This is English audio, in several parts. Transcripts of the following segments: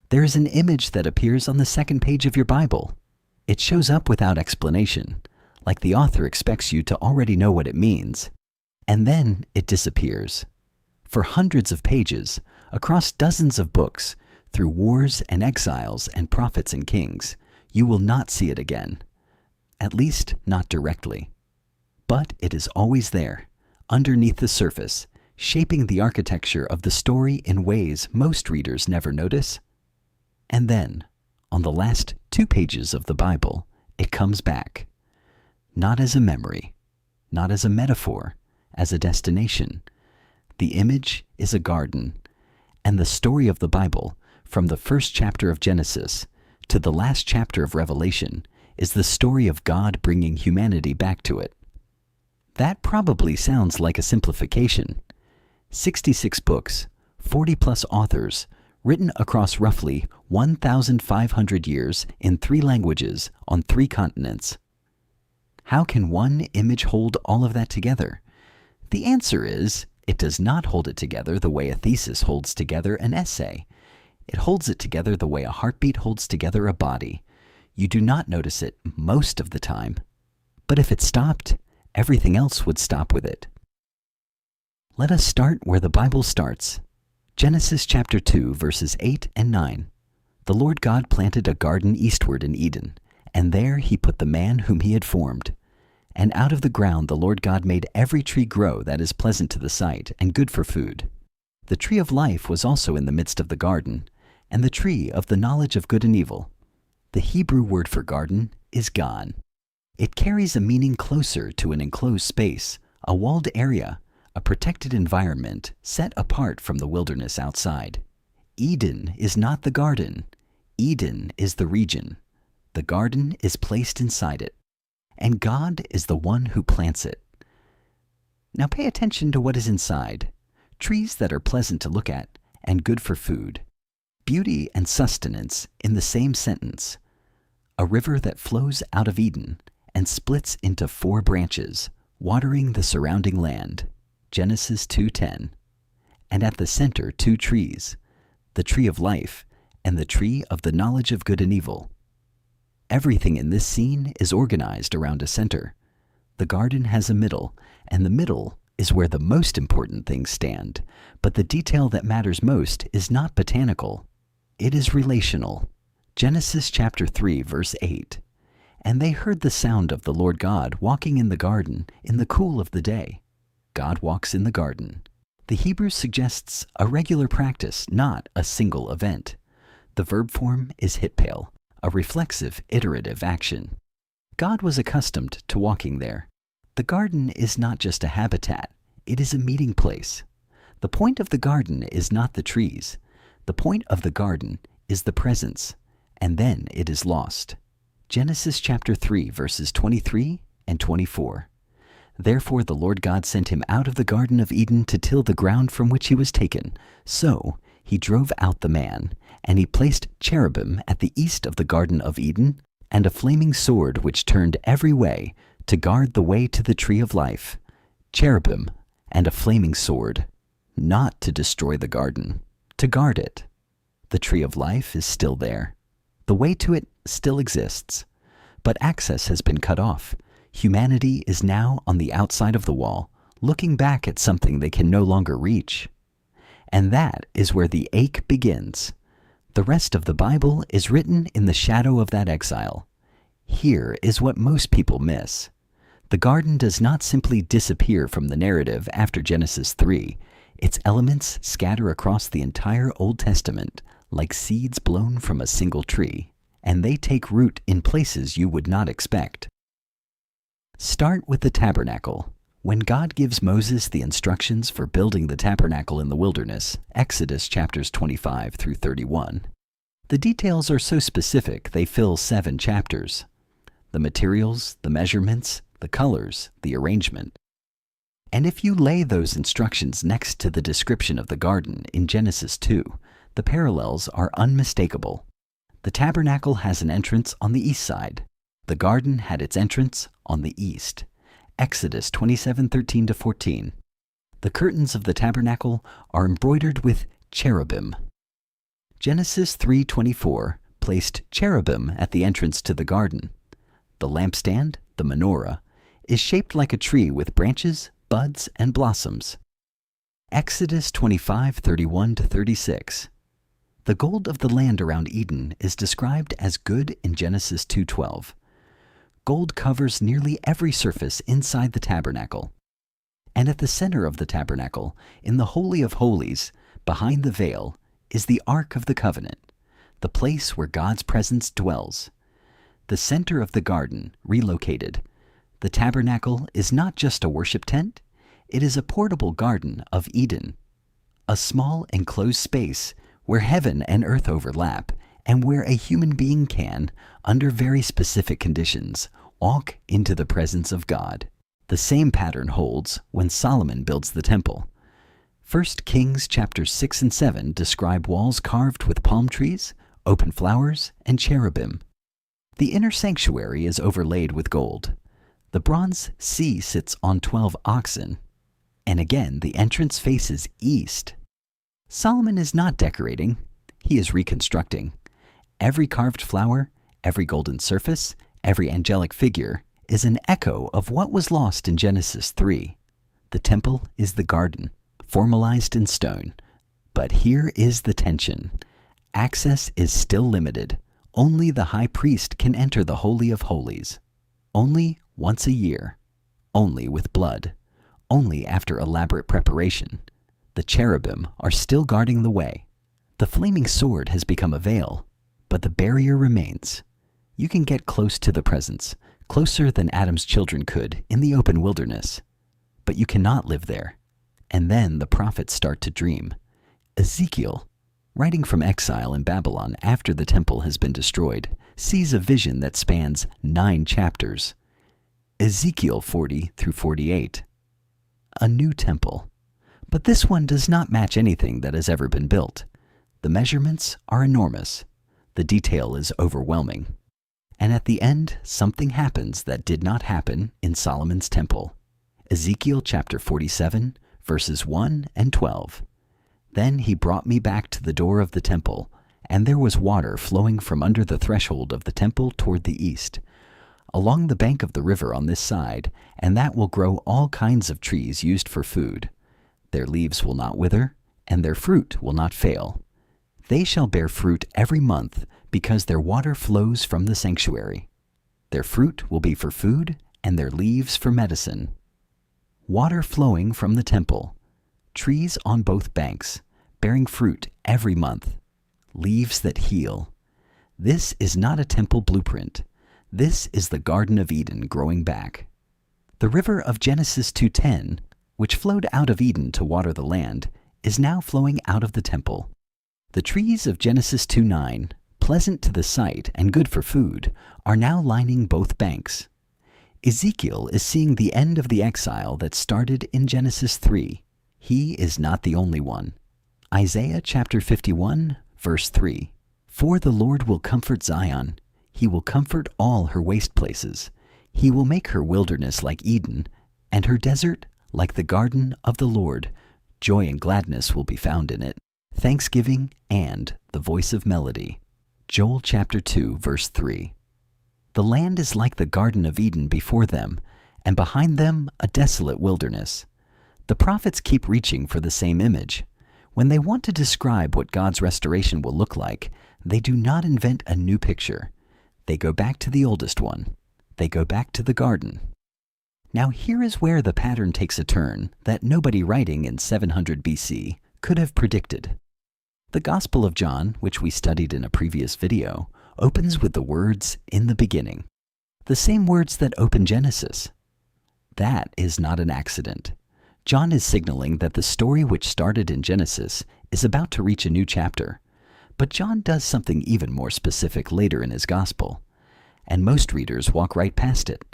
There is an image that appears on the second page of your Bible. It shows up without explanation, like the author expects you to already know what it means, and then it disappears. For hundreds of pages, across dozens of books, through wars and exiles and prophets and kings, you will not see it again. At least, not directly. But it is always there, underneath the surface, shaping the architecture of the story in ways most readers never notice. And then, on the last 2 pages of the Bible, it comes back. Not as a memory, not as a metaphor, as a destination. The image is a garden, and the story of the Bible, from the first chapter of Genesis to the last chapter of Revelation, is the story of God bringing humanity back to it. That probably sounds like a simplification. 66 books, 40-plus authors, written across roughly 1,500 years in 3 languages on 3 continents. How can one image hold all of that together? The answer is, it does not hold it together the way a thesis holds together an essay. It holds it together the way a heartbeat holds together a body. You do not notice it most of the time. But if it stopped, everything else would stop with it. Let us start where the Bible starts. Genesis chapter 2, verses 8 and 9. The Lord God planted a garden eastward in Eden, and there he put the man whom he had formed. And out of the ground the Lord God made every tree grow that is pleasant to the sight and good for food. The tree of life was also in the midst of the garden, and the tree of the knowledge of good and evil. The Hebrew word for garden is gan. It carries a meaning closer to an enclosed space, a walled area, a protected environment set apart from the wilderness outside. Eden is not the garden. Eden is the region. The garden is placed inside it, and God is the one who plants it. Now pay attention to what is inside. Trees that are pleasant to look at and good for food. Beauty and sustenance in the same sentence. A river that flows out of Eden and splits into 4 branches, watering the surrounding land. Genesis 2:10. And at the center 2 trees, the tree of life and the tree of the knowledge of good and evil. Everything in this scene is organized around a center. The garden has a middle, and the middle is where the most important things stand. But the detail that matters most is not botanical. It is relational. Genesis chapter 3, verse 8. And they heard the sound of the Lord God walking in the garden in the cool of the day. God walks in the garden. The Hebrew suggests a regular practice, not a single event. The verb form is hitpale, a reflexive, iterative action. God was accustomed to walking there. The garden is not just a habitat, it is a meeting place. The point of the garden is not the trees. The point of the garden is the presence, and then it is lost. Genesis chapter 3, verses 23 and 24. Therefore the Lord God sent him out of the Garden of Eden to till the ground from which he was taken. So he drove out the man, and he placed cherubim at the east of the Garden of Eden, and a flaming sword which turned every way to guard the way to the tree of life. Cherubim and a flaming sword, not to destroy the garden, to guard it. The tree of life is still there. The way to it still exists, but access has been cut off. Humanity is now on the outside of the wall, looking back at something they can no longer reach. And that is where the ache begins. The rest of the Bible is written in the shadow of that exile. Here is what most people miss. The garden does not simply disappear from the narrative after Genesis 3. Its elements scatter across the entire Old Testament like seeds blown from a single tree, and they take root in places you would not expect. Start with the tabernacle. When God gives Moses the instructions for building the tabernacle in the wilderness, Exodus chapters 25 through 31, the details are so specific they fill 7 chapters. The materials, the measurements, the colors, the arrangement. And if you lay those instructions next to the description of the garden in Genesis 2, the parallels are unmistakable. The tabernacle has an entrance on the east side. The garden had its entrance on the east. Exodus 27:13-14. The curtains of the tabernacle are embroidered with cherubim. Genesis 3:24 placed cherubim at the entrance to the garden. The lampstand, the menorah, is shaped like a tree with branches, buds, and blossoms. Exodus 25:31-36. The gold of the land around Eden is described as good in Genesis 2:12. Gold covers nearly every surface inside the tabernacle. And at the center of the tabernacle, in the Holy of Holies, behind the veil, is the Ark of the Covenant, the place where God's presence dwells. The center of the garden, relocated. The tabernacle is not just a worship tent, it is a portable garden of Eden, a small enclosed space where heaven and earth overlap and where a human being can, under very specific conditions, walk into the presence of God. The same pattern holds when Solomon builds the temple. 1 Kings chapters 6 and 7 describe walls carved with palm trees, open flowers, and cherubim. The inner sanctuary is overlaid with gold. The bronze sea sits on 12 oxen, and again the entrance faces east. Solomon is not decorating, he is reconstructing. Every carved flower, every golden surface, every angelic figure is an echo of what was lost in Genesis 3. The temple is the garden, formalized in stone. But here is the tension. Access is still limited. Only the high priest can enter the Holy of Holies. Only once a year. Only with blood. Only after elaborate preparation. The cherubim are still guarding the way. The flaming sword has become a veil, but the barrier remains. You can get close to the presence, closer than Adam's children could in the open wilderness. But you cannot live there. And then the prophets start to dream. Ezekiel, writing from exile in Babylon after the temple has been destroyed, sees a vision that spans 9 chapters. Ezekiel 40-48. A new temple. But this one does not match anything that has ever been built. The measurements are enormous. The detail is overwhelming. And at the end, something happens that did not happen in Solomon's temple. Ezekiel chapter 47, verses 1 and 12. Then he brought me back to the door of the temple, and there was water flowing from under the threshold of the temple toward the east, along the bank of the river on this side, and that will grow all kinds of trees used for food. Their leaves will not wither, and their fruit will not fail. They shall bear fruit every month, because their water flows from the sanctuary. Their fruit will be for food, and their leaves for medicine. Water flowing from the temple. Trees on both banks, bearing fruit every month. Leaves that heal. This is not a temple blueprint. This is the Garden of Eden growing back. The river of Genesis 2:10, which flowed out of Eden to water the land, is now flowing out of the temple. The trees of Genesis 2:9, pleasant to the sight and good for food, are now lining both banks. Ezekiel is seeing the end of the exile that started in Genesis 3. He is not the only one. Isaiah chapter 51, verse 3. For the Lord will comfort Zion. He will comfort all her waste places. He will make her wilderness like Eden, and her desert like the garden of the Lord. Joy and gladness will be found in it. Thanksgiving and the voice of melody. Joel chapter 2, verse 3. The land is like the Garden of Eden before them, and behind them a desolate wilderness. The prophets keep reaching for the same image. When they want to describe what God's restoration will look like, they do not invent a new picture. They go back to the oldest one. They go back to the garden. Now here is where the pattern takes a turn that nobody writing in 700 BC could have predicted. The Gospel of John, which we studied in a previous video, opens with the words, "In the beginning," the same words that open Genesis. That is not an accident. John is signaling that the story which started in Genesis is about to reach a new chapter. But John does something even more specific later in his Gospel, and most readers walk right past it.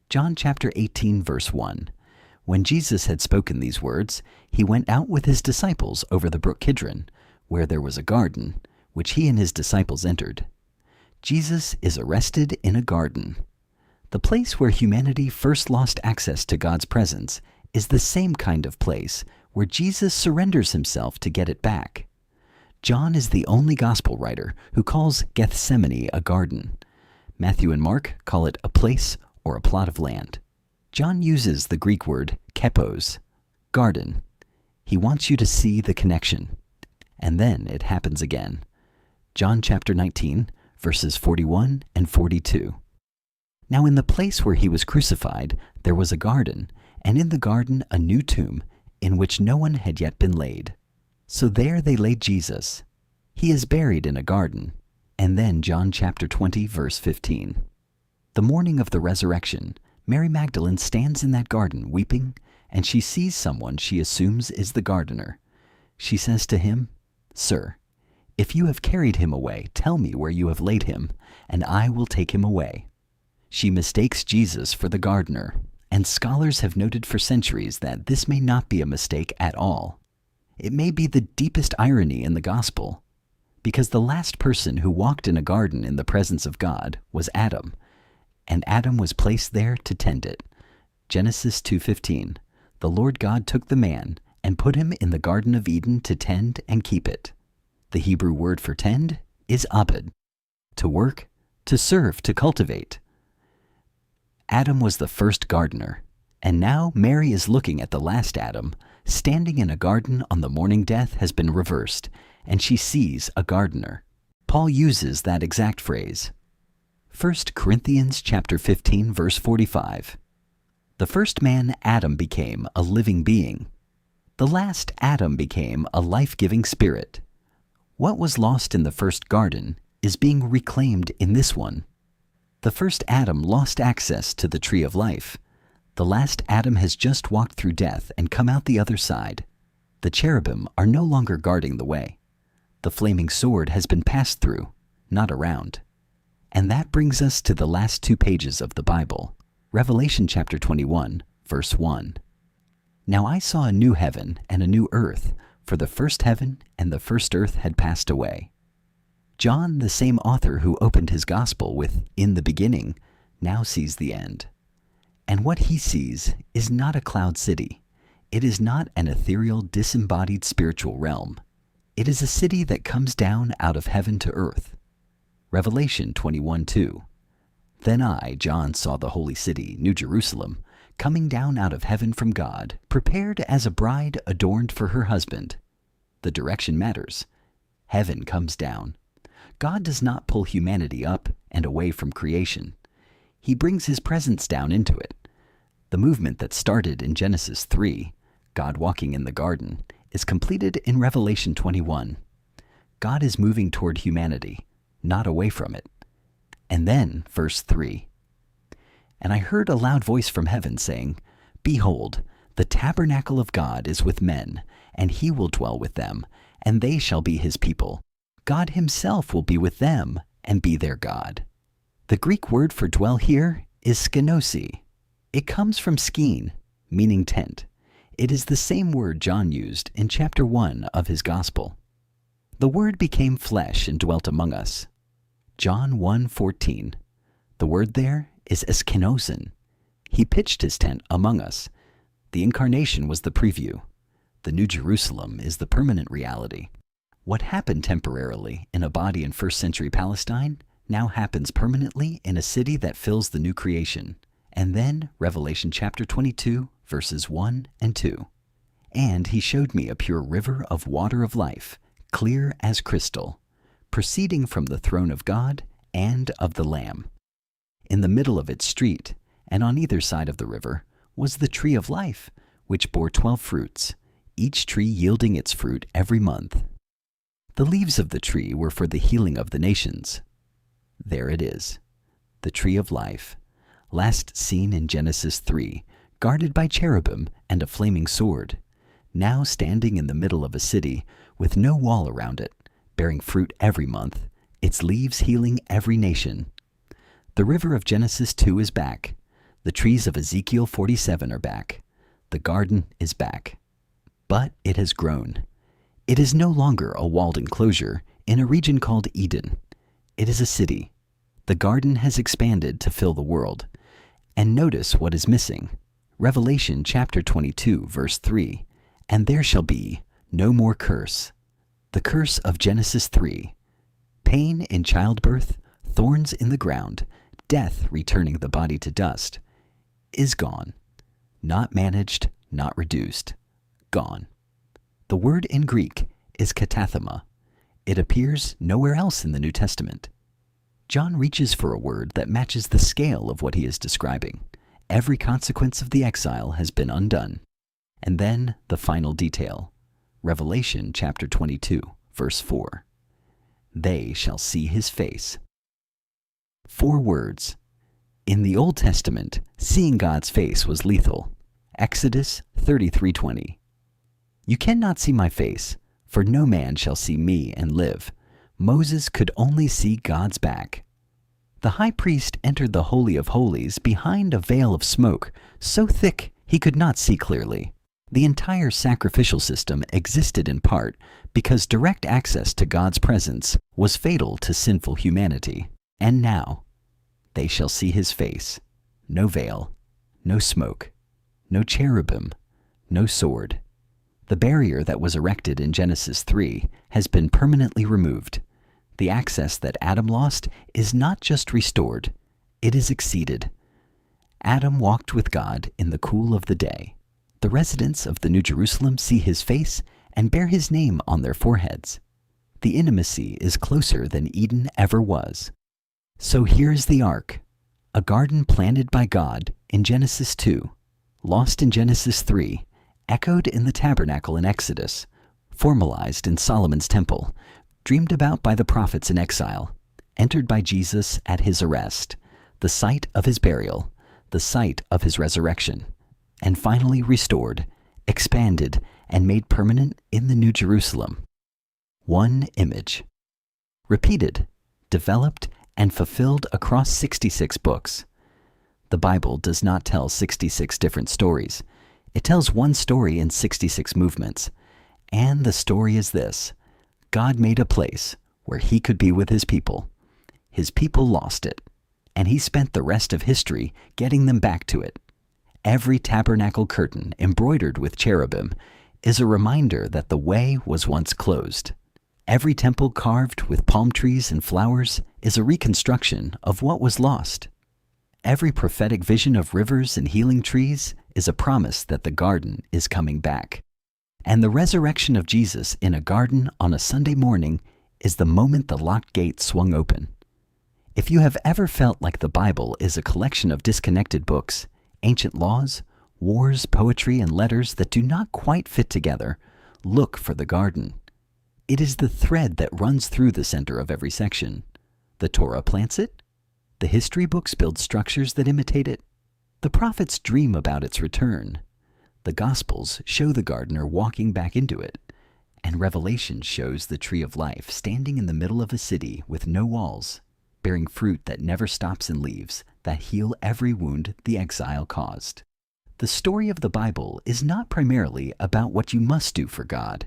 John chapter 18, verse 1. When Jesus had spoken these words, he went out with his disciples over the brook Kidron, where there was a garden, which he and his disciples entered. Jesus is arrested in a garden. The place where humanity first lost access to God's presence is the same kind of place where Jesus surrenders himself to get it back. John is the only gospel writer who calls Gethsemane a garden. Matthew and Mark call it a place or a plot of land. John uses the Greek word kepos, garden. He wants you to see the connection. And then it happens again. John chapter 19, verses 41 and 42. Now in the place where he was crucified, there was a garden, and in the garden a new tomb, in which no one had yet been laid. So there they laid Jesus. He is buried in a garden. And then John chapter 20, verse 15. The morning of the resurrection, Mary Magdalene stands in that garden weeping, and she sees someone she assumes is the gardener. She says to him, "Sir, if you have carried him away, tell me where you have laid him, and I will take him away." She mistakes Jesus for the gardener, and scholars have noted for centuries that this may not be a mistake at all. It may be the deepest irony in the gospel, because the last person who walked in a garden in the presence of God was Adam, and Adam was placed there to tend it. Genesis 2:15, the Lord God took the man and put him in the Garden of Eden to tend and keep it. The Hebrew word for tend is abed, to work, to serve, to cultivate. Adam was the first gardener, and now Mary is looking at the last Adam, standing in a garden on the morning death has been reversed, and she sees a gardener. Paul uses that exact phrase. 1 Corinthians chapter 15, verse 45. The first man, Adam, became a living being. The last Adam became a life-giving spirit. What was lost in the first garden is being reclaimed in this one. The first Adam lost access to the tree of life. The last Adam has just walked through death and come out the other side. The cherubim are no longer guarding the way. The flaming sword has been passed through, not around. And that brings us to the last 2 pages of the Bible, Revelation chapter 21, verse 1. Now I saw a new heaven and a new earth, for the first heaven and the first earth had passed away. John, the same author who opened his gospel with "in the beginning," now sees the end. And what he sees is not a cloud city. It is not an ethereal, disembodied spiritual realm. It is a city that comes down out of heaven to earth. Revelation 21:2. Then I, John, saw the holy city, New Jerusalem, coming down out of heaven from God, prepared as a bride adorned for her husband. The direction matters. Heaven comes down. God does not pull humanity up and away from creation. He brings his presence down into it. The movement that started in Genesis 3, God walking in the garden, is completed in Revelation 21. God is moving toward humanity, not away from it. And then, verse 3. And I heard a loud voice from heaven saying, "Behold, the tabernacle of God is with men, and he will dwell with them, and they shall be his people. God himself will be with them and be their God." The Greek word for dwell here is skenosi. It comes from skene, meaning tent. It is the same word John used in chapter 1 of his gospel. The Word became flesh and dwelt among us. John 1:14. The word there is eskenosin. He pitched his tent among us. The incarnation was the preview. The New Jerusalem is the permanent reality. What happened temporarily in a body in first century Palestine now happens permanently in a city that fills the new creation. And then Revelation chapter 22, verses 1 and 2. And he showed me a pure river of water of life, clear as crystal, proceeding from the throne of God and of the Lamb. In the middle of its street, and on either side of the river, was the tree of life, which bore 12 fruits, each tree yielding its fruit every month. The leaves of the tree were for the healing of the nations. There it is, the tree of life, last seen in Genesis 3, guarded by cherubim and a flaming sword, now standing in the middle of a city with no wall around it, bearing fruit every month, its leaves healing every nation. The river of Genesis 2 is back. The trees of Ezekiel 47 are back. The garden is back. But it has grown. It is no longer a walled enclosure in a region called Eden. It is a city. The garden has expanded to fill the world. And notice what is missing. Revelation chapter 22, verse 3. And there shall be no more curse. The curse of Genesis 3. Pain in childbirth, thorns in the ground, death returning the body to dust, is gone. Not managed, not reduced. Gone. The word in Greek is katathema. It appears nowhere else in the New Testament. John reaches for a word that matches the scale of what he is describing. Every consequence of the exile has been undone. And then the final detail. Revelation chapter 22, verse 4. They shall see his face. 4 words. In the Old Testament, seeing God's face was lethal. Exodus 33:20. You cannot see my face, for no man shall see me and live. Moses could only see God's back. The high priest entered the Holy of Holies behind a veil of smoke so thick he could not see clearly. The entire sacrificial system existed in part because direct access to God's presence was fatal to sinful humanity. And now, they shall see his face. No veil, no smoke, no cherubim, no sword. The barrier that was erected in Genesis 3 has been permanently removed. The access that Adam lost is not just restored, it is exceeded. Adam walked with God in the cool of the day. The residents of the New Jerusalem see his face and bear his name on their foreheads. The intimacy is closer than Eden ever was. So here's the ark, a garden planted by God in Genesis 2, lost in Genesis 3, echoed in the tabernacle in Exodus, formalized in Solomon's temple, dreamed about by the prophets in exile, entered by Jesus at his arrest, the site of his burial, the site of his resurrection, and finally restored, expanded, and made permanent in the New Jerusalem. One image. Repeated, developed, and fulfilled across 66 books. The Bible does not tell 66 different stories. It tells one story in 66 movements. And the story is this: God made a place where he could be with his people. His people lost it, and he spent the rest of history getting them back to it. Every tabernacle curtain embroidered with cherubim is a reminder that the way was once closed. Every temple carved with palm trees and flowers is a reconstruction of what was lost. Every prophetic vision of rivers and healing trees is a promise that the garden is coming back. And the resurrection of Jesus in a garden on a Sunday morning is the moment the locked gate swung open. If you have ever felt like the Bible is a collection of disconnected books, ancient laws, wars, poetry, and letters that do not quite fit together, look for the garden. It is the thread that runs through the center of every section. The Torah plants it. The history books build structures that imitate it. The prophets dream about its return. The Gospels show the gardener walking back into it. And Revelation shows the tree of life standing in the middle of a city with no walls, bearing fruit that never stops and leaves, that heal every wound the exile caused. The story of the Bible is not primarily about what you must do for God.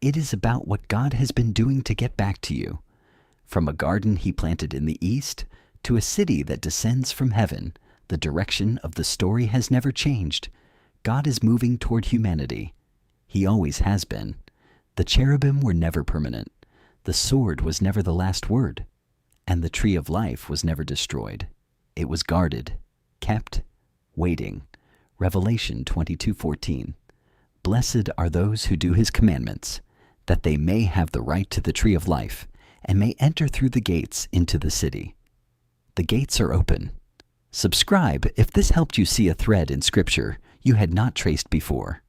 It is about what God has been doing to get back to you. From a garden he planted in the east to a city that descends from heaven, the direction of the story has never changed. God is moving toward humanity. He always has been. The cherubim were never permanent. The sword was never the last word. And the tree of life was never destroyed. It was guarded, kept, waiting. Revelation 22:14. Blessed are those who do his commandments, that they may have the right to the tree of life, and may enter through the gates into the city. The gates are open. Subscribe if this helped you see a thread in Scripture you had not traced before.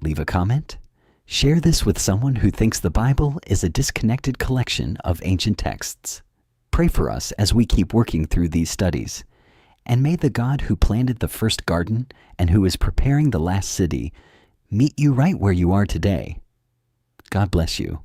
Leave a comment. Share this with someone who thinks the Bible is a disconnected collection of ancient texts. Pray for us as we keep working through these studies. And may the God who planted the first garden and who is preparing the last city meet you right where you are today. God bless you.